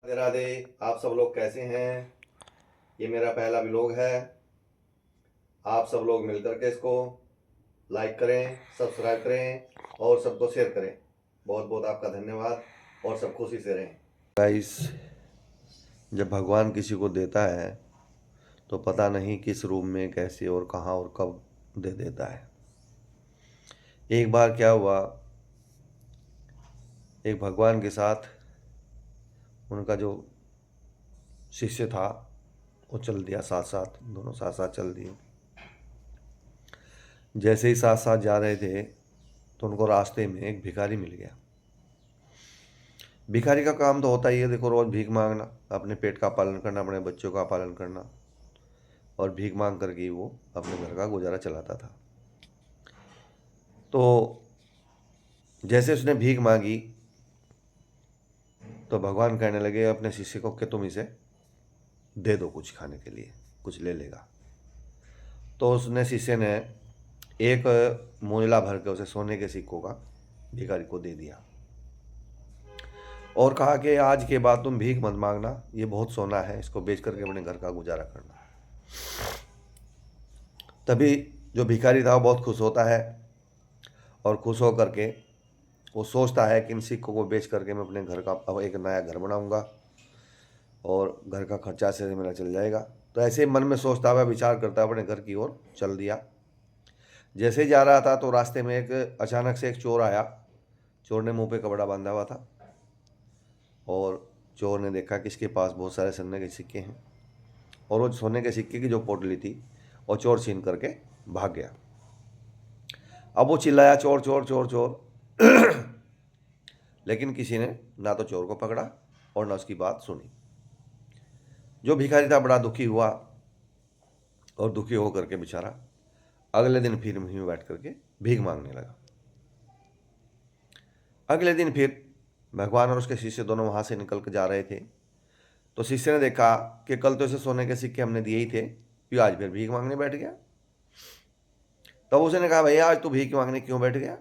राधे राधे। आप सब लोग कैसे हैं? ये मेरा पहला व्लॉग है। आप सब लोग मिलकर के इसको लाइक करें, सब्सक्राइब करें और सबको शेयर करें। बहुत बहुत आपका धन्यवाद और सब खुशी से रहें। गाइस, जब भगवान किसी को देता है तो पता नहीं किस रूप में, कैसे और कहाँ और कब दे देता है। एक बार क्या हुआ, एक भगवान के साथ उनका जो शिष्य था वो चल दिया, साथ साथ दोनों साथ साथ चल दिए। जैसे ही साथ साथ जा रहे थे तो उनको रास्ते में एक भिखारी मिल गया। भिखारी का काम तो होता ही है, देखो, रोज भीख मांगना, अपने पेट का पालन करना, अपने बच्चों का पालन करना, और भीख मांग करके ही वो अपने घर का गुजारा चलाता था। तो जैसे उसने भीख मांगी तो भगवान कहने लगे अपने शिष्य को कि तुम इसे दे दो कुछ खाने के लिए, कुछ ले लेगा। तो उसने शिष्य ने एक मोहल्ला भर के उसे सोने के सिक्कों का भिखारी को दे दिया और कहा कि आज के बाद तुम भीख मत मांगना, ये बहुत सोना है, इसको बेच करके अपने घर का गुजारा करना। तभी जो भिखारी था वो बहुत खुश होता है और खुश होकर के वो सोचता है कि इन सिक्कों को बेच करके मैं अपने घर का अब एक नया घर बनाऊंगा और घर का खर्चा से मेरा चल जाएगा। तो ऐसे ही मन में सोचता हुआ, विचार करता हुआ अपने घर की ओर चल दिया। जैसे ही जा रहा था तो रास्ते में एक अचानक से एक चोर आया। चोर ने मुंह पे कपड़ा बांधा हुआ था और चोर ने देखा कि इसके पास बहुत सारे सोने के सिक्के हैं और वो सोने के सिक्के की जो पोटली थी वो चोर छीन करके भाग गया। अब वो चिल्लाया चोर चोर चोर चोर, लेकिन किसी ने ना तो चोर को पकड़ा और ना उसकी बात सुनी। जो भिखारी था बड़ा दुखी हुआ और दुखी होकर के बेचारा अगले दिन फिर वहीं बैठ करके भीख मांगने लगा। अगले दिन फिर भगवान और उसके शिष्य दोनों वहां से निकल के जा रहे थे तो शिष्य ने देखा कि कल तो इसे सोने के सिक्के हमने दिए ही थे, फिर आज फिर भीख मांगने बैठ गया। तब उसने कहा भैया आज तू भीख मांगने क्यों बैठ गया?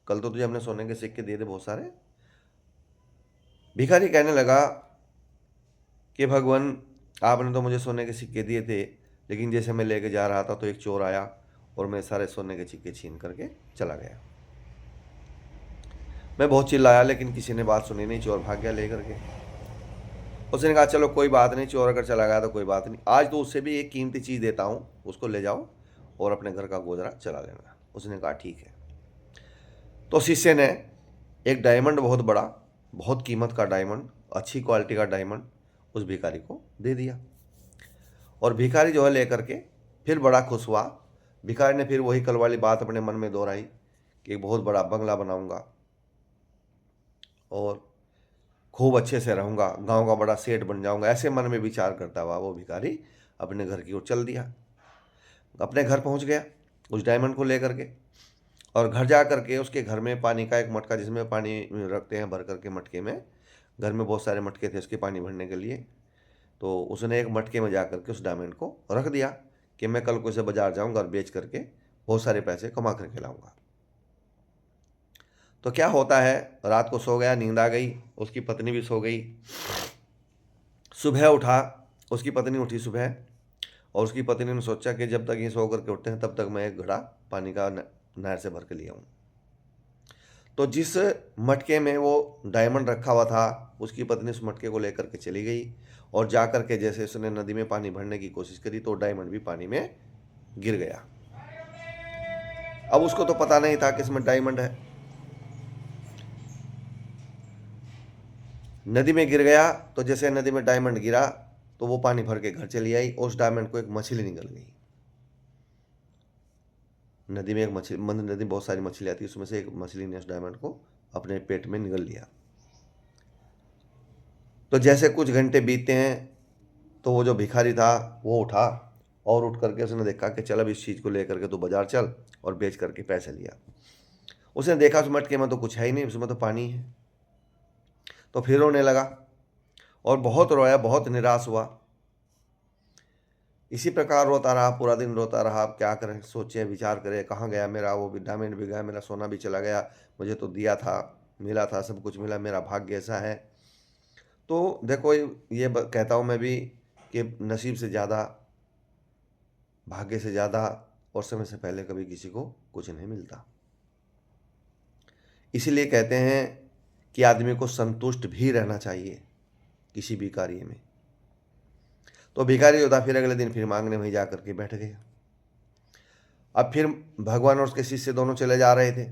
कल तो तुझे हमने सोने के सिक्के दिए थे बहुत सारे। भिखारी कहने लगा कि भगवान, आपने तो मुझे सोने के सिक्के दिए थे, लेकिन जैसे मैं लेके जा रहा था तो एक चोर आया और मेरे सारे सोने के सिक्के छीन करके चला गया। मैं बहुत चिल्लाया लेकिन किसी ने बात सुनी नहीं, चोर भाग गया लेकर के। उसने कहा चलो कोई बात नहीं, चोर अगर चला गया तो कोई बात नहीं, आज तो उससे भी एक कीमती चीज़ देता हूँ, उसको ले जाओ और अपने घर का गुजारा चला लेना। उसने कहा ठीक है। तो शिष्य ने एक डायमंड, बहुत बड़ा, बहुत कीमत का डायमंड, अच्छी क्वालिटी का डायमंड उस भिखारी को दे दिया और भिखारी जो है लेकर के फिर बड़ा खुश हुआ। भिखारी ने फिर वही कल वाली बात अपने मन में दोहराई कि एक बहुत बड़ा बंगला बनाऊंगा और खूब अच्छे से रहूंगा, गांव का बड़ा सेठ बन जाऊंगा। ऐसे मन में विचार करता हुआ वो भिखारी अपने घर की ओर चल दिया। अपने घर पहुंच गया उस डायमंड को लेकर के और घर जा करके उसके घर में पानी का एक मटका, जिसमें पानी रखते हैं भर करके मटके में, घर में बहुत सारे मटके थे उसके पानी भरने के लिए। तो उसने एक मटके में जा करके उस डायमंड को रख दिया कि मैं कल को इसे बाजार जाऊंगा और बेच करके बहुत सारे पैसे कमा करके लाऊंगा। तो क्या होता है, रात को सो गया, नींद आ गई, उसकी पत्नी भी सो गई। सुबह उठा, उसकी पत्नी उठी सुबह और उसकी पत्नी ने सोचा कि जब तक ये सो करके उठते हैं तब तक मैं एक घड़ा पानी का नहर से भर के ले आऊँ। तो जिस मटके में वो डायमंड रखा हुआ था उसकी पत्नी उस मटके को लेकर के चली गई और जा कर के जैसे उसने नदी में पानी भरने की कोशिश करी तो डायमंड भी पानी में गिर गया। अब उसको तो पता नहीं था कि इसमें डायमंड है। नदी में गिर गया तो जैसे नदी में डायमंड गिरा तो वो पानी भर के घर चली आई और उस डायमंड को एक मछली निकल गई। नदी में एक मछली, नदी में बहुत सारी मछली आती है, उसमें से एक मछली ने उस डायमंड को अपने पेट में निगल लिया। तो जैसे कुछ घंटे बीतते हैं तो वो जो भिखारी था वो उठा और उठ करके उसने देखा कि चल अब इस चीज़ को लेकर के तो बाजार चल और बेच करके पैसे लिया। उसने देखा उस मटके में तो कुछ है ही नहीं, उसमें तो पानी है। तो फिर रोने लगा और बहुत रोया, बहुत निराश हुआ। इसी प्रकार रोता रहा, पूरा दिन रोता रहा। अब क्या करें, सोचे विचार करे, कहाँ गया मेरा वो डायमंड भी गया, मेरा सोना भी चला गया, मुझे तो दिया था, मिला था, सब कुछ मिला, मेरा भाग्य ऐसा है। तो देखो ये कहता हूँ मैं भी कि नसीब से ज़्यादा, भाग्य से ज़्यादा और समय से पहले कभी किसी को कुछ नहीं मिलता। इसीलिए कहते हैं कि आदमी को संतुष्ट भी रहना चाहिए किसी भी कार्य में। तो भिखारी योद्धा फिर अगले दिन फिर मांगने वहीं जा कर के बैठ गया। अब फिर भगवान और उसके शिष्य दोनों चले जा रहे थे।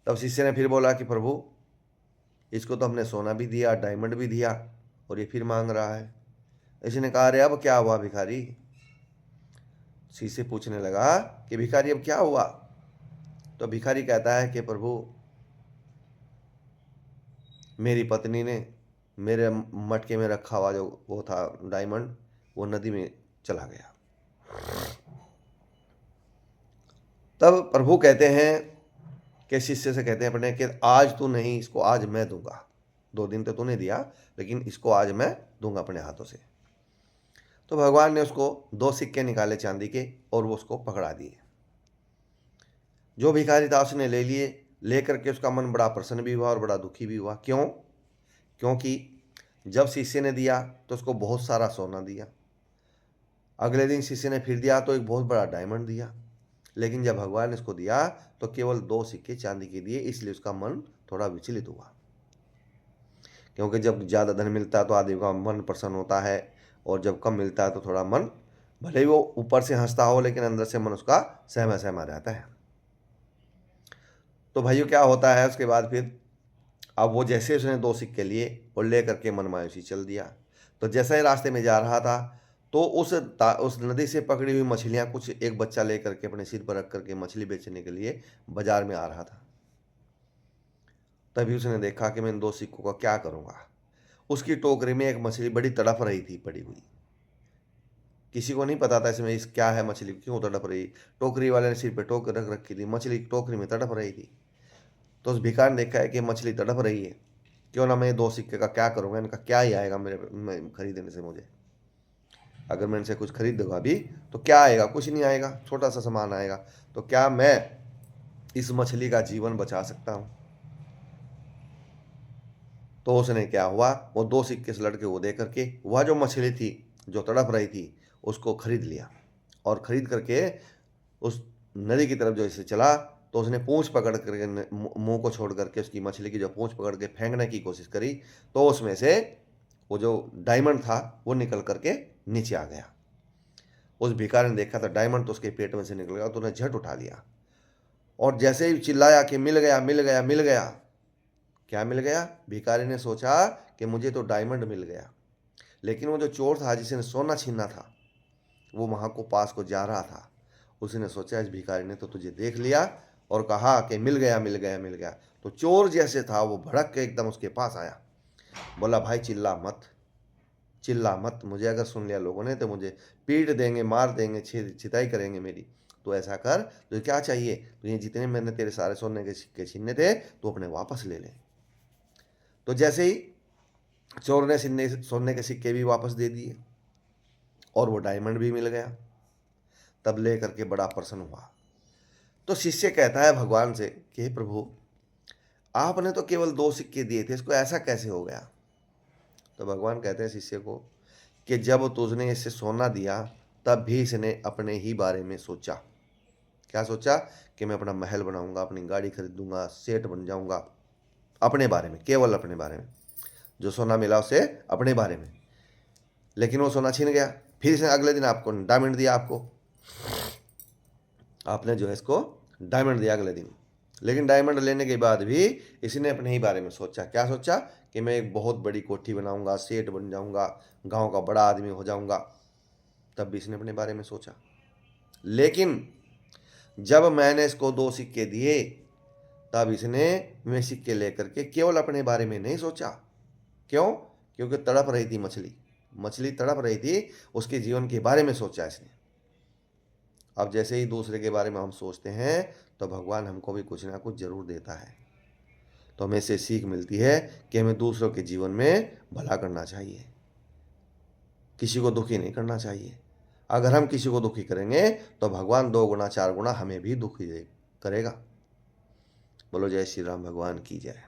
तब शिष्य ने फिर बोला कि प्रभु, इसको तो हमने सोना भी दिया, डायमंड भी दिया, और ये फिर मांग रहा है। इसने कहा, अरे अब क्या हुआ भिखारी? शिष्य पूछने लगा कि भिखारी अब क्या हुआ? तो भिखारी कहता है कि प्रभु, मेरी पत्नी ने मेरे मटके में रखा हुआ जो वो था डायमंड, वो नदी में चला गया। तब प्रभु कहते हैं कि शिष्य से कहते हैं अपने कि आज तू नहीं, इसको आज मैं दूंगा। 2 दिन तो तूने दिया, लेकिन इसको आज मैं दूंगा अपने हाथों से। तो भगवान ने उसको 2 सिक्के निकाले चांदी के और वो उसको पकड़ा दिए। जो भिखारी था उसने ले लिए, लेकर के उसका मन बड़ा प्रसन्न भी हुआ और बड़ा दुखी भी हुआ। क्यों? क्योंकि जब शिष्य ने दिया तो उसको बहुत सारा सोना दिया, अगले दिन शिष्य ने फिर दिया तो एक बहुत बड़ा डायमंड दिया, लेकिन जब भगवान ने इसको दिया तो केवल 2 सिक्के चांदी के दिए। इसलिए उसका मन थोड़ा विचलित हुआ, क्योंकि जब ज़्यादा धन मिलता है तो आदमी का मन प्रसन्न होता है, और जब कम मिलता है तो थोड़ा मन, भले ही वो ऊपर से हंसता हो लेकिन अंदर से मन उसका सहमा सहमा रहता है। तो भाइयों क्या होता है उसके बाद फिर, अब वो जैसे उसने 2 सिक्के लिए और ले करके मन मायूसी चल दिया। तो जैसा ही रास्ते में जा रहा था तो उस नदी से पकड़ी हुई मछलियाँ कुछ एक बच्चा ले करके अपने सिर पर रख करके मछली बेचने के लिए बाजार में आ रहा था। तभी उसने देखा कि मैं इन 2 सिक्कों का क्या करूँगा। उसकी टोकरी में एक मछली बड़ी तड़प रही थी पड़ी हुई। किसी को नहीं पता था इसमें इस क्या है, मछली क्यों तड़प रही। टोकरी वाले ने सिर पे टोक रख रखी थी, मछली टोकरी में तड़प रही थी। तो उस भिखारी ने देखा है कि मछली तड़प रही है, क्यों ना मैं 2 सिक्के का क्या करूँगा, इनका क्या ही आएगा मेरे खरीदने से मुझे। अगर मैं इनसे कुछ खरीद दूंगा अभी तो क्या आएगा? कुछ नहीं आएगा, छोटा सा सामान आएगा। तो क्या मैं इस मछली का जीवन बचा सकता हूँ? तो उसने क्या हुआ, वो 2 सिक्के से लड़के को दे करके वह जो मछली थी जो तड़प रही थी उसको खरीद लिया, और खरीद करके उस नदी की तरफ जो इसे चला, तो उसने पूंछ पकड़ करके मुंह को छोड़ करके उसकी मछली की जो पूंछ पकड़ के फेंकने की कोशिश करी, तो उसमें से वो जो डायमंड था वो निकल करके नीचे आ गया। उस भिखारी ने देखा था डायमंड तो उसके पेट में से निकल गया, तो उसने झट उठा लिया और जैसे ही चिल्लाया कि मिल गया मिल गया मिल गया। क्या मिल गया? भिखारी ने सोचा कि मुझे तो डायमंड मिल गया, लेकिन वो जो चोर था जिसने सोना छीना था वो वहाँ को पास को जा रहा था। उसने सोचा इस भिखारी ने तो तुझे देख लिया और कहा कि मिल गया मिल गया मिल गया। तो चोर जैसे था वो भड़क के एकदम उसके पास आया, बोला भाई चिल्ला मत, चिल्ला मत, मुझे अगर सुन लिया लोगों ने तो मुझे पीट देंगे, मार देंगे, छिताई करेंगे मेरी। तो ऐसा कर, तुझे क्या चाहिए? तुझे जितने मैंने तेरे सारे सोने के सिक्के छीने थे तो अपने वापस ले ले। तो जैसे ही चोर ने सोने के सिक्के भी वापस दे दिए और वो डायमंड भी मिल गया, तब ले करके बड़ा प्रसन्न हुआ। तो शिष्य कहता है भगवान से कि हे प्रभु, आपने तो केवल 2 सिक्के दिए थे, इसको ऐसा कैसे हो गया? तो भगवान कहते हैं शिष्य को कि जब तुझने इसे सोना दिया तब भी इसने अपने ही बारे में सोचा। क्या सोचा? कि मैं अपना महल बनाऊंगा, अपनी गाड़ी खरीदूंगा, सेठ बन जाऊंगा। अपने बारे में, केवल अपने बारे में। जो सोना मिला उसे अपने बारे में, लेकिन वो सोना छीन गया। फिर इसने अगले दिन आपको डायमंड दिया, आपने जो है इसको डायमंड दिया अगले दिन। लेकिन डायमंड लेने के बाद भी इसने अपने ही बारे में सोचा। क्या सोचा? कि मैं एक बहुत बड़ी कोठी बनाऊंगा, सेठ बन जाऊंगा, गांव का बड़ा आदमी हो जाऊंगा। तब भी इसने अपने बारे में सोचा। लेकिन जब मैंने इसको 2 सिक्के दिए तब इसने वे सिक्के लेकर के केवल अपने बारे में नहीं सोचा। क्यों? क्योंकि तड़प रही थी मछली तड़प रही थी, उसके जीवन के बारे में सोचा इसने। अब जैसे ही दूसरे के बारे में हम सोचते हैं तो भगवान हमको भी कुछ ना कुछ जरूर देता है। तो हमें से सीख मिलती है कि हमें दूसरों के जीवन में भला करना चाहिए, किसी को दुखी नहीं करना चाहिए। अगर हम किसी को दुखी करेंगे तो भगवान 2 गुना 4 गुना हमें भी दुखी करेगा। बोलो जय श्री राम, भगवान की जय।